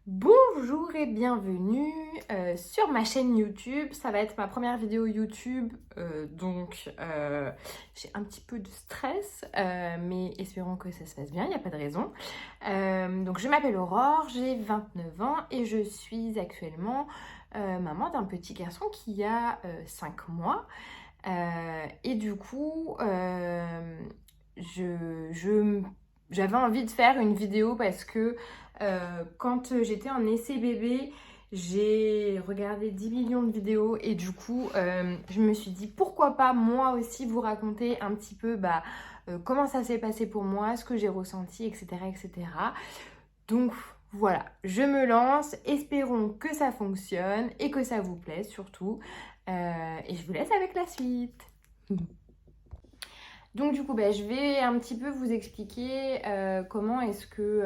Bonjour et bienvenue sur ma chaîne YouTube. Ça va être ma première vidéo YouTube, donc j'ai un petit peu de stress, mais espérons que ça se passe bien, il n'y a pas de raison. Donc je m'appelle Aurore, j'ai 29 ans et je suis actuellement maman d'un petit garçon qui a 5 mois. Et du coup, j'avais envie de faire une vidéo parce que quand j'étais en essai bébé, j'ai regardé 10 millions de vidéos et du coup, je me suis dit pourquoi pas moi aussi vous raconter un petit peu comment ça s'est passé pour moi, ce que j'ai ressenti, etc., etc. Donc voilà, je me lance, espérons que ça fonctionne et que ça vous plaise surtout. Et je vous laisse avec la suite. Donc du coup, je vais un petit peu vous expliquer comment est-ce que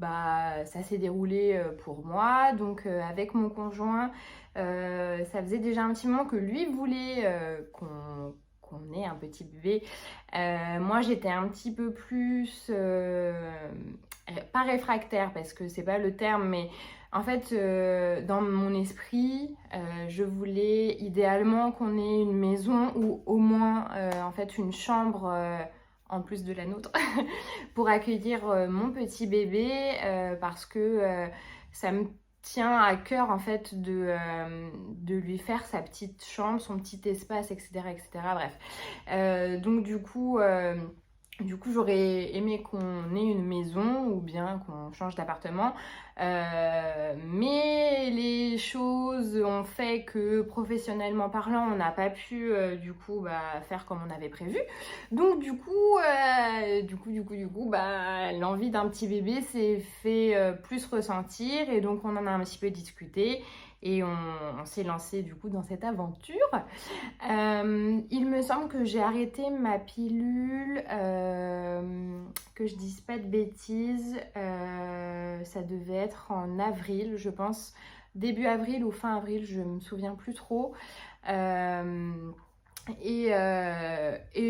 ça s'est déroulé pour moi. Donc avec mon conjoint, ça faisait déjà un petit moment que lui voulait qu'on ait un petit bébé. Moi, j'étais un petit peu plus, pas réfractaire parce que c'est pas le terme, mais en fait, dans mon esprit, je voulais idéalement qu'on ait une maison ou au moins en fait une chambre en plus de la nôtre pour accueillir mon petit bébé parce que ça me tient à cœur en fait de lui faire sa petite chambre, son petit espace, etc. etc. Bref. Donc du coup, j'aurais aimé qu'on ait une maison ou bien qu'on change d'appartement. Mais les choses ont fait que professionnellement parlant, on n'a pas pu faire comme on avait prévu. Donc l'envie d'un petit bébé s'est fait plus ressentir et donc on en a un petit peu discuté et on s'est lancé du coup dans cette aventure. Il me semble que j'ai arrêté ma pilule, que je dise pas de bêtises, ça devait être en avril, je pense, début avril ou fin avril, je me souviens plus trop. Et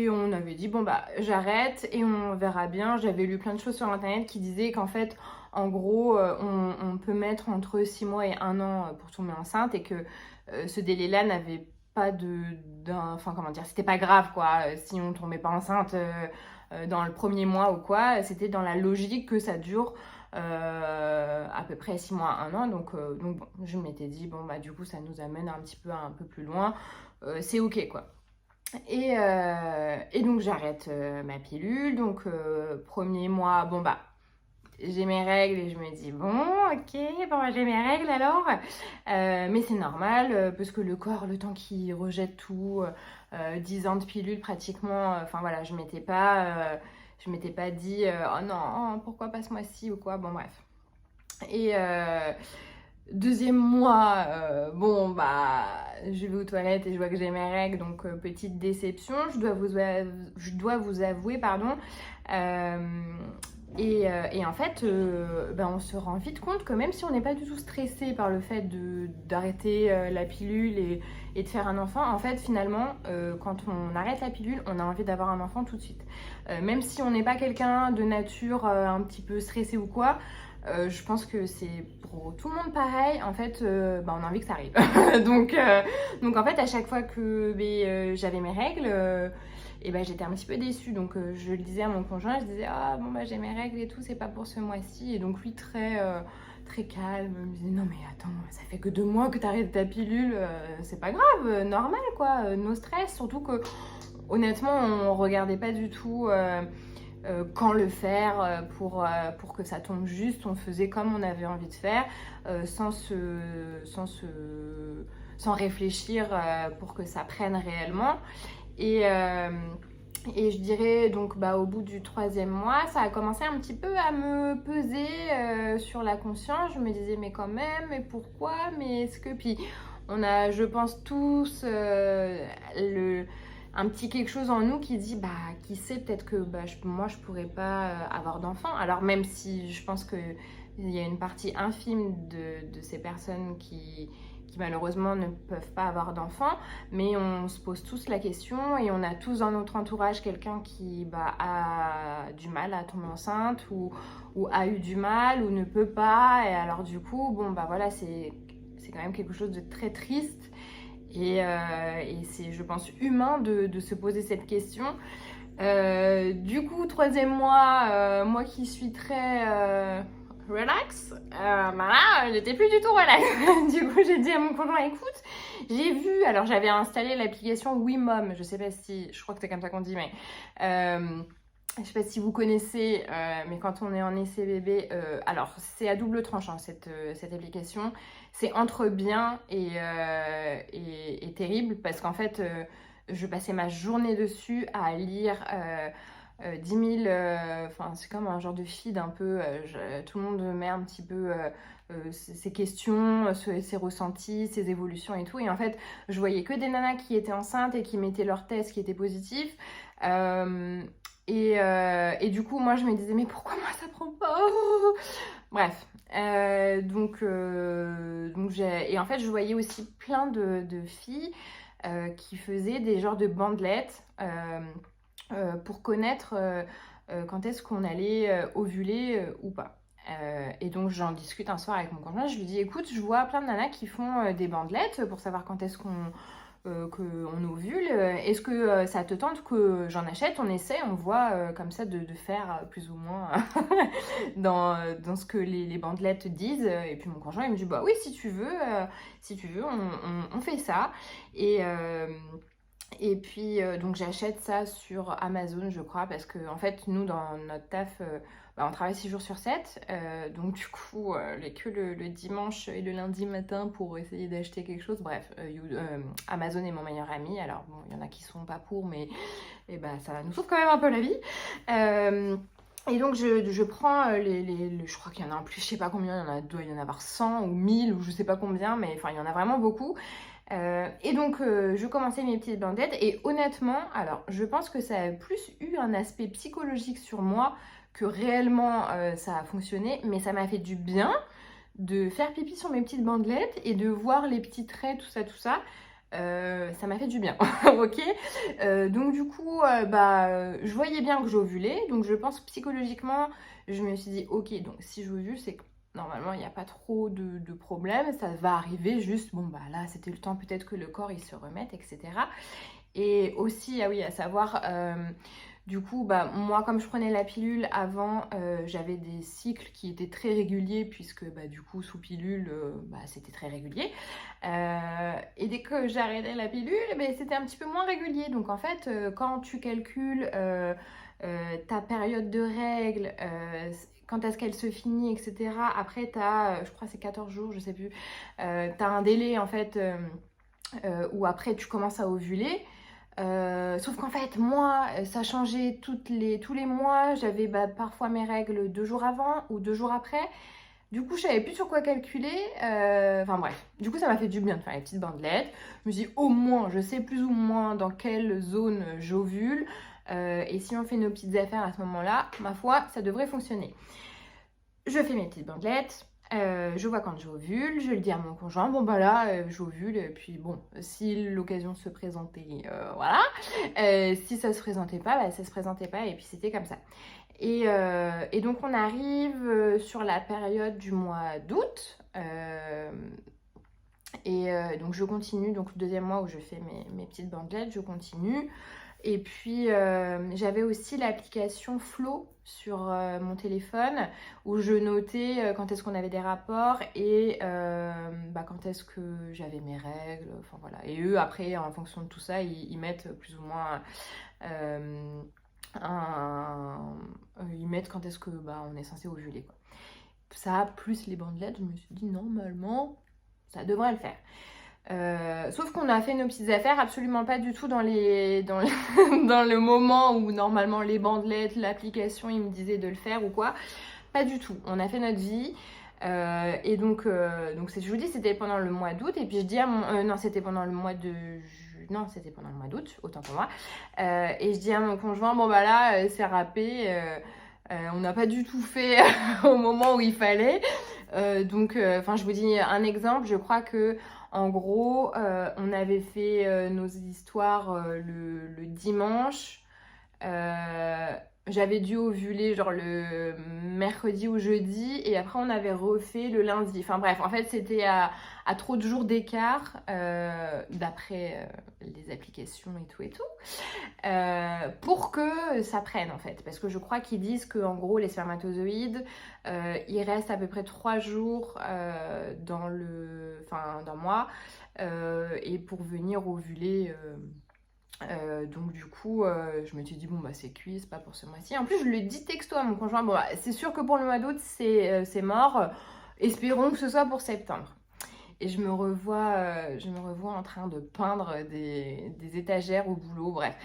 on avait dit j'arrête et on verra bien. J'avais lu plein de choses sur internet qui disaient qu'en fait en gros on peut mettre entre 6 mois et 1 an pour tomber enceinte et que ce délai là n'avait pas enfin comment dire, c'était pas grave quoi si on tombait pas enceinte dans le premier mois ou quoi, c'était dans la logique que ça dure à peu près 6 mois, 1 an. Donc bon, je m'étais dit du coup ça nous amène un peu plus loin, c'est ok quoi. Et donc j'arrête ma pilule. Donc premier mois, j'ai mes règles et je me dis bon ok, j'ai mes règles alors. Mais c'est normal parce que le corps, le temps qu'il rejette tout, 10 ans de pilule pratiquement, enfin voilà, je m'étais pas dit oh non, pourquoi pas ce mois-ci ou quoi, bon bref. Et deuxième mois, je vais aux toilettes et je vois que j'ai mes règles, donc petite déception, je dois vous avouer, pardon. Et en fait, on se rend vite compte que même si on n'est pas du tout stressé par le fait d'arrêter la pilule et de faire un enfant, en fait, finalement, quand on arrête la pilule, on a envie d'avoir un enfant tout de suite. Même si on n'est pas quelqu'un de nature un petit peu stressé ou quoi, je pense que c'est pour tout le monde pareil. En fait, on a envie que ça arrive. donc en fait, à chaque fois que j'avais mes règles, j'étais un petit peu déçue. Donc je le disais à mon conjoint, je disais j'ai mes règles et tout, c'est pas pour ce mois-ci. Et donc lui très calme me disait non mais attends, ça fait que 2 mois que t'arrêtes ta pilule, c'est pas grave, normal quoi, no stress. Surtout que honnêtement, on regardait pas du tout quand le faire pour que ça tombe juste. On faisait comme on avait envie de faire, sans réfléchir pour que ça prenne réellement. Et je dirais donc au bout du 3e mois, ça a commencé un petit peu à me peser sur la conscience. Je me disais mais quand même, mais pourquoi, mais est-ce que... Puis on a, je pense tous, un petit quelque chose en nous qui dit qui sait, peut-être que moi je pourrais pas avoir d'enfant. Alors même si je pense que il y a une partie infime de ces personnes qui qui malheureusement ne peuvent pas avoir d'enfants, mais on se pose tous la question et on a tous dans notre entourage quelqu'un qui a du mal à tomber enceinte ou a eu du mal ou ne peut pas. Et alors du coup, bon bah voilà, c'est quand même quelque chose de très triste et c'est, je pense, humain de se poser cette question. Du coup, troisième mois, moi qui suis très relax, là, j'étais plus du tout relax. Du coup, j'ai dit à mon conjoint, écoute, j'ai vu, alors j'avais installé l'application WeMom, je sais pas si, je crois que c'est comme ça qu'on dit, mais je sais pas si vous connaissez, mais quand on est en essai bébé, alors c'est à double tranchant cette application, c'est entre bien et terrible parce qu'en fait, je passais ma journée dessus à lire 10 000, enfin c'est comme un genre de feed un peu, tout le monde met un petit peu ses questions, ses ressentis, ses évolutions et tout, et en fait je voyais que des nanas qui étaient enceintes et qui mettaient leur test qui était positif. Et du coup, moi, je me disais, mais pourquoi moi, ça prend pas? Bref. Et en fait, je voyais aussi plein de filles qui faisaient des genres de bandelettes pour connaître quand est-ce qu'on allait ovuler ou pas. Et donc, j'en discute un soir avec mon conjoint. Je lui dis, écoute, je vois plein de nanas qui font des bandelettes pour savoir quand est-ce qu'on ovule. Est-ce que ça te tente que j'en achète? On essaie, on voit comme ça de faire plus ou moins dans ce que les bandelettes disent. Et puis mon conjoint, il me dit, bah oui, si tu veux, on fait ça. Et puis, donc j'achète ça sur Amazon, je crois, parce que en fait, nous, dans notre taf, on travaille 6 jours sur 7. Donc du coup, que le dimanche et le lundi matin pour essayer d'acheter quelque chose. Bref, Amazon est mon meilleur ami. Alors bon, il y en a qui sont pas pour, mais ça nous sauve quand même un peu la vie. Et donc je prends je crois qu'il y en a en plus, je sais pas combien, doit y en avoir 100 ou 1000 ou je sais pas combien, mais enfin il y en a vraiment beaucoup. Et donc je commençais mes petites bandelettes et honnêtement, alors je pense que ça a plus eu un aspect psychologique sur moi que réellement ça a fonctionné, mais ça m'a fait du bien de faire pipi sur mes petites bandelettes et de voir les petits traits, tout ça. Ça m'a fait du bien, ok. Donc du coup, je voyais bien que j'ovulais, donc je pense psychologiquement, je me suis dit, ok, donc si j'ovule, c'est que normalement, il n'y a pas trop de problème, ça va arriver, juste, bon, bah là, c'était le temps peut-être que le corps, il se remette, etc. Et aussi, ah oui, à savoir, du coup, moi, comme je prenais la pilule avant, j'avais des cycles qui étaient très réguliers, puisque du coup, sous pilule, c'était très régulier. Et dès que j'arrêtais la pilule, c'était un petit peu moins régulier. Donc en fait, quand tu calcules ta période de règles, quand est-ce qu'elle se finit, etc. Après, tu as, je crois que c'est 14 jours, je sais plus, tu as un délai en fait où après tu commences à ovuler. Sauf qu'en fait, moi, ça changeait tous les mois. J'avais parfois mes règles 2 jours avant ou 2 jours après. Du coup, je savais plus sur quoi calculer. Enfin bref, du coup, ça m'a fait du bien de faire les petites bandelettes. Je me suis dit, au moins, je sais plus ou moins dans quelle zone j'ovule. Et si on fait nos petites affaires à ce moment-là, ma foi, ça devrait fonctionner. Je fais mes petites bandelettes. Je vois quand j'ovule, je le dis à mon conjoint, bon bah là j'ovule, et puis bon, si l'occasion se présentait, voilà. Si ça se présentait pas, ça se présentait pas, et puis c'était comme ça. Et donc on arrive sur la période du mois d'août, donc je continue, donc le deuxième mois où je fais mes petites bandelettes, je continue. Et puis j'avais aussi l'application Flow sur mon téléphone où je notais quand est-ce qu'on avait des rapports et quand est-ce que j'avais mes règles, enfin voilà. Et eux après en fonction de tout ça ils mettent plus ou moins ils mettent quand est-ce que on est censé ovuler quoi. Ça plus les bandelettes, je me suis dit normalement ça devrait le faire. Sauf qu'on a fait nos petites affaires absolument pas du tout dans le moment où normalement les bandelettes, l'application, ils me disaient de le faire ou quoi. Pas du tout. On a fait notre vie. Et donc je vous dis, c'était pendant le mois d'août. Et puis je dis à mon... non, c'était pendant le mois de... Non, c'était pendant le mois d'août, autant pour moi. Et je dis à mon conjoint, bon bah là, c'est râpé. On n'a pas du tout fait au moment où il fallait. Je vous dis un exemple. Je crois que En gros, on avait fait nos histoires le dimanche. J'avais dû ovuler genre le mercredi ou jeudi et après on avait refait le lundi. Enfin bref, en fait c'était à trop de jours d'écart d'après les applications et tout pour que ça prenne en fait. Parce que je crois qu'ils disent qu'en gros les spermatozoïdes ils restent à peu près 3 jours dans moi et pour venir ovuler. Donc du coup je me suis dit bon bah c'est cuit, c'est pas pour ce mois-ci. En plus je le dis texto à mon conjoint, bon bah, c'est sûr que pour le mois d'août c'est mort, espérons que ce soit pour septembre. Et je me revois en train de peindre des étagères au boulot, bref.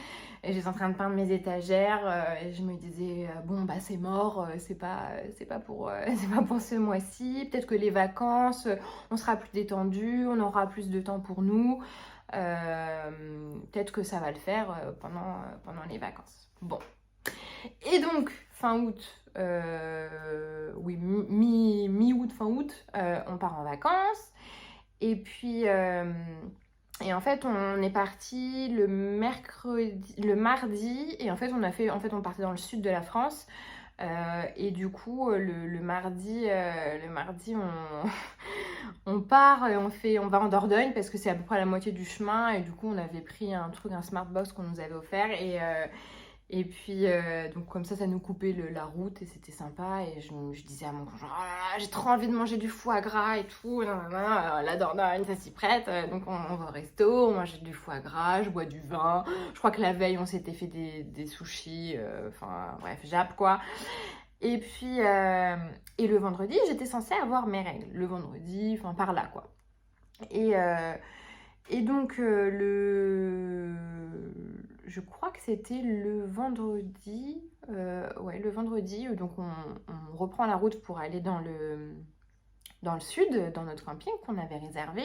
Et j'étais en train de peindre mes étagères et je me disais bon bah c'est mort, c'est pas pour ce mois-ci. Peut-être que les vacances, on sera plus détendu, on aura plus de temps pour nous. Peut-être que ça va le faire pendant les vacances. Bon. Et donc, fin août, oui, mi-août, fin août, on part en vacances. Et puis, et en fait, on est parti le mardi, et en fait, on partait dans le sud de la France. Et du coup, le mardi, on part et on va en Dordogne parce que c'est à peu près la moitié du chemin. Et du coup, on avait pris un Smartbox qu'on nous avait offert. Et puis, donc comme ça nous coupait la route et c'était sympa. Et je disais à mon conjoint, oh, j'ai trop envie de manger du foie gras et tout. La Dordogne, ça s'y prête. Donc on va au resto, on mange du foie gras, je bois du vin. Je crois que la veille, on s'était fait des sushis. Enfin, bref, Jap quoi. Et puis, et le vendredi, j'étais censée avoir mes règles. Le vendredi, enfin par là quoi. Et donc, je crois que c'était le vendredi. Ouais, le vendredi. Donc, on reprend la route pour aller dans le sud, dans notre camping qu'on avait réservé.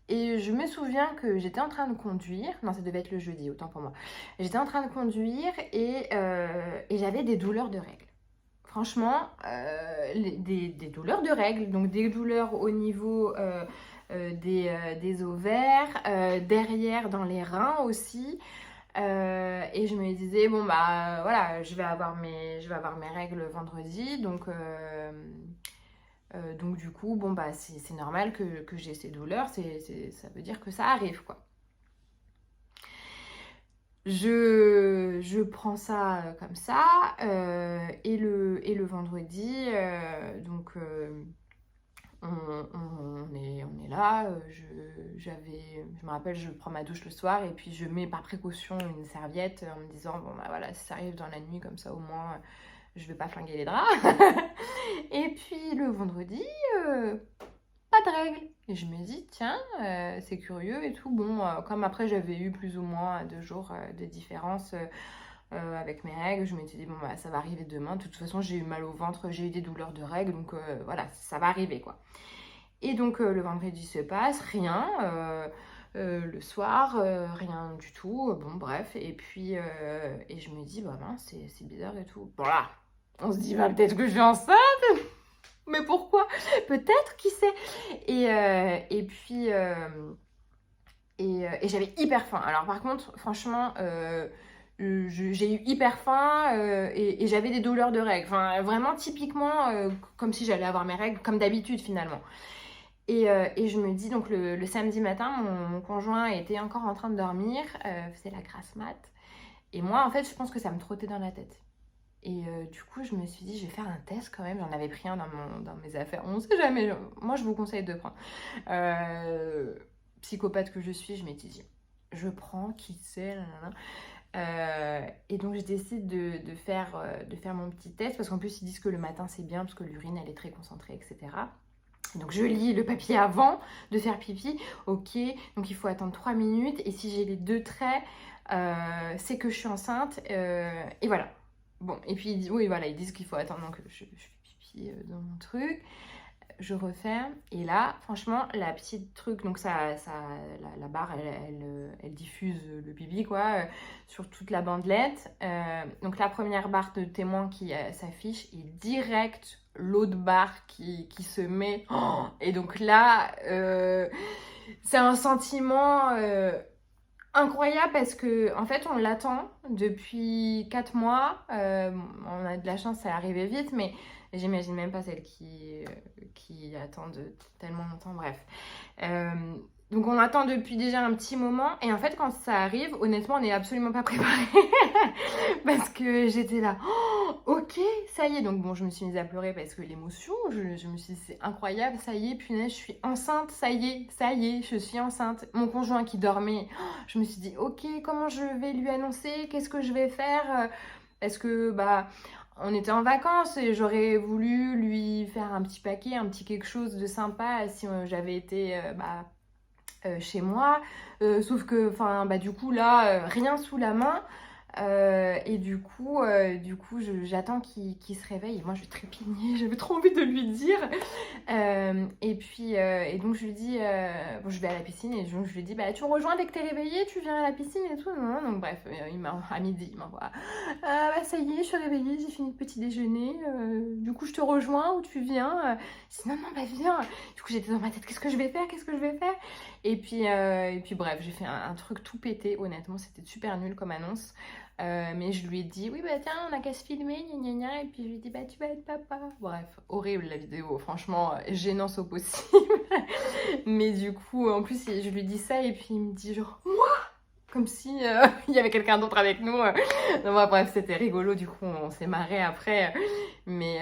Et je me souviens que j'étais en train de conduire. Non, ça devait être le jeudi, autant pour moi. J'étais en train de conduire et j'avais des douleurs de règles. Franchement, des douleurs de règles. Donc, des douleurs au niveau... des ovaires, derrière dans les reins aussi. Et je me disais, bon bah voilà, je vais avoir mes règles vendredi, donc du coup, bon bah c'est normal que j'ai ces douleurs, ça veut dire que ça arrive quoi. Je prends ça comme ça, et le vendredi, donc... On est là, je me rappelle, je prends ma douche le soir et puis je mets par précaution une serviette en me disant bon bah voilà, si ça arrive dans la nuit comme ça au moins je vais pas flinguer les draps. Et puis le vendredi, pas de règles. Et je me dis tiens, c'est curieux et tout. Bon, comme après j'avais eu plus ou moins 2 jours de différence avec mes règles, je m'étais dit bon bah ça va arriver demain, de toute façon j'ai eu mal au ventre, j'ai eu des douleurs de règles, donc voilà, ça va arriver quoi. Et donc le vendredi se passe, rien, le soir, rien du tout, bon bref, et puis et je me dis bah mince, c'est bizarre et tout. Bon là, on se dit bah peut-être que je suis enceinte, mais pourquoi? Peut-être, qui sait? Et puis et j'avais hyper faim. Alors par contre, franchement, j'ai eu hyper faim et j'avais des douleurs de règles. Enfin, vraiment typiquement comme si j'allais avoir mes règles, comme d'habitude finalement. Et je me dis, donc le samedi matin, mon conjoint était encore en train de dormir, faisait la grasse mat. Et moi, en fait, je pense que ça me trottait dans la tête. Et du coup, je me suis dit, je vais faire un test quand même. J'en avais pris un dans mes affaires. On ne sait jamais. Moi, je vous conseille de prendre. Psychopathe que je suis, je m'étais dit, je prends, qui sait, et donc je décide de faire mon petit test parce qu'en plus ils disent que le matin c'est bien parce que l'urine elle est très concentrée, etc. Donc je lis le papier avant de faire pipi. Ok, donc il faut attendre 3 minutes et si j'ai les 2 traits, c'est que je suis enceinte, et voilà. Bon, et puis oui voilà, ils disent qu'il faut attendre, donc je fais pipi dans mon truc. Je referme et là franchement la petite truc, donc la barre elle diffuse le pipi quoi, sur toute la bandelette, donc la première barre de témoin qui s'affiche et direct l'autre barre qui se met, et donc là c'est un sentiment incroyable parce que en fait on l'attend depuis 4 mois. On a de la chance, ça arrivait vite, mais j'imagine même pas celles qui attendent tellement longtemps. Bref. Euh, donc on attend depuis déjà un petit moment et en fait quand ça arrive, honnêtement on n'est absolument pas préparé parce que j'étais là, oh, ok, ça y est. Donc bon, je me suis mise à pleurer parce que l'émotion, je me suis dit c'est incroyable, ça y est, punaise, je suis enceinte, ça y est, je suis enceinte. Mon conjoint qui dormait, oh, je me suis dit ok, comment je vais lui annoncer, qu'est-ce que je vais faire, parce que bah on était en vacances et j'aurais voulu lui faire un petit paquet, un petit quelque chose de sympa si j'avais été chez moi. Sauf que, enfin, bah, du coup, là, rien sous la main. Et du coup j'attends qu'il se réveille. Et moi, je trépignais, j'avais trop envie de lui dire. Et donc, je lui dis, bon, je vais à la piscine. Et donc, je lui dis, bah, tu me rejoins dès que t'es réveillée, tu viens à la piscine et tout. Non, donc, bref, à midi, il m'envoie, bah, ça y est, je suis réveillée, j'ai fini le petit déjeuner. Du coup, je te rejoins ou tu viens. Je dis, non, non, bah, viens. Du coup, j'étais dans ma tête, qu'est-ce que je vais faire, qu'est-ce que je vais faire. Et puis bref, j'ai fait un truc tout pété, honnêtement, c'était super nul comme annonce. Mais je lui ai dit, oui, bah tiens, on a qu'à se filmer, gna gna gna. Et puis je lui ai dit, bah tu vas être papa. Bref, horrible la vidéo, franchement, gênance au possible. Mais du coup, en plus, je lui dis ça et puis il me dit genre, moi, comme si il y avait quelqu'un d'autre avec nous. Non, bah, bref, c'était rigolo, du coup, on s'est marré après. Mais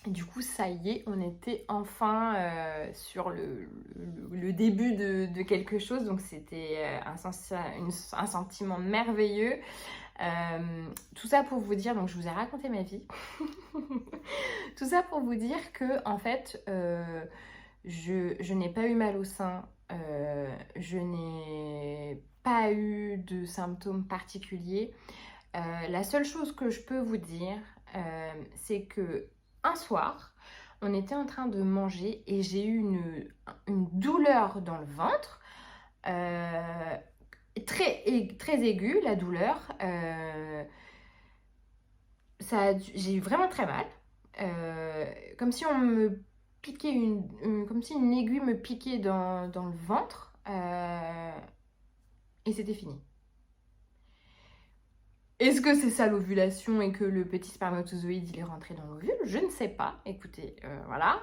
du coup, ça y est, on était enfin sur le début de quelque chose. Donc, c'était un sentiment merveilleux. Tout ça pour vous dire, donc je vous ai raconté ma vie. Tout ça pour vous dire que, en fait, je n'ai pas eu mal au sein. Je n'ai pas eu de symptômes particuliers. La seule chose que je peux vous dire, c'est que un soir, on était en train de manger et j'ai eu une douleur dans le ventre, très aiguë, la douleur. J'ai eu vraiment très mal, comme si on me piquait comme si une aiguille me piquait dans le ventre, et c'était fini. Est-ce que c'est ça l'ovulation et que le petit spermatozoïde il est rentré dans l'ovule? Je ne sais pas, écoutez, voilà.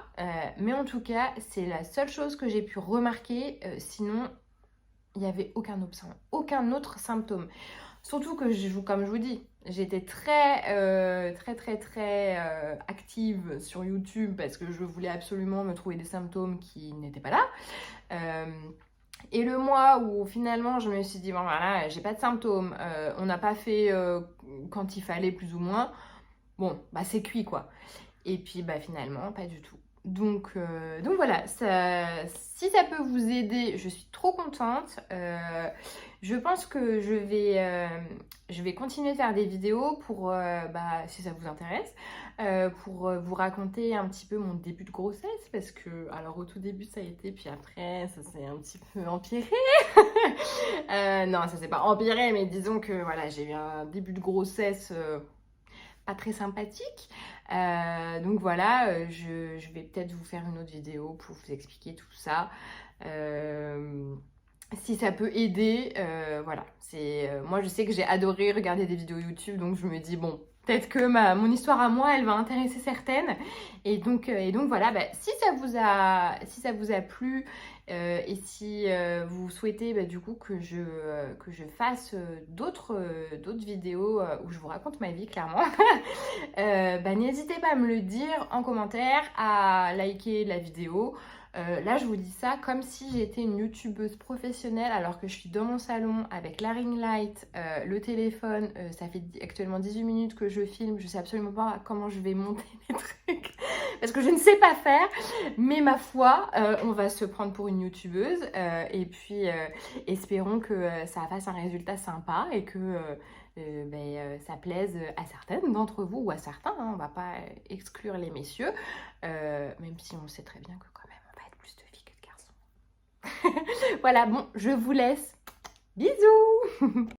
Mais en tout cas, c'est la seule chose que j'ai pu remarquer, sinon il n'y avait aucun autre symptôme. Surtout que, comme je vous dis, j'étais très active sur YouTube parce que je voulais absolument me trouver des symptômes qui n'étaient pas là. Et le mois où finalement je me suis dit, bon voilà, j'ai pas de symptômes, on n'a pas fait quand il fallait plus ou moins, bon, bah c'est cuit quoi. Et puis bah finalement, pas du tout. Donc voilà, si ça peut vous aider, je suis trop contente. Je pense que je vais continuer de faire des vidéos pour, si ça vous intéresse, pour vous raconter un petit peu mon début de grossesse. Parce que, alors au tout début ça a été, puis après ça s'est un petit peu empiré. Non, ça s'est pas empiré, mais disons que voilà, j'ai eu un début de grossesse pas très sympathique. Donc voilà, je vais peut-être vous faire une autre vidéo pour vous expliquer tout ça. Si ça peut aider, voilà. Moi, je sais que j'ai adoré regarder des vidéos YouTube, donc je me dis, bon, peut-être que mon histoire à moi, elle va intéresser certaines. Et donc voilà, si ça vous a plu, et si vous souhaitez du coup que je fasse d'autres vidéos où je vous raconte ma vie, clairement, n'hésitez pas à me le dire en commentaire, à liker la vidéo. Là, je vous dis ça comme si j'étais une youtubeuse professionnelle alors que je suis dans mon salon avec la ring light, le téléphone. Ça fait actuellement 18 minutes que je filme. Je sais absolument pas comment je vais monter les trucs parce que je ne sais pas faire. Mais ma foi, on va se prendre pour une youtubeuse. Et puis, espérons que ça fasse un résultat sympa et que ça plaise à certaines d'entre vous ou à certains. Hein, on va pas exclure les messieurs, même si on sait très bien que quand même on va être plus de filles que de garçons. Voilà, bon, je vous laisse. Bisous.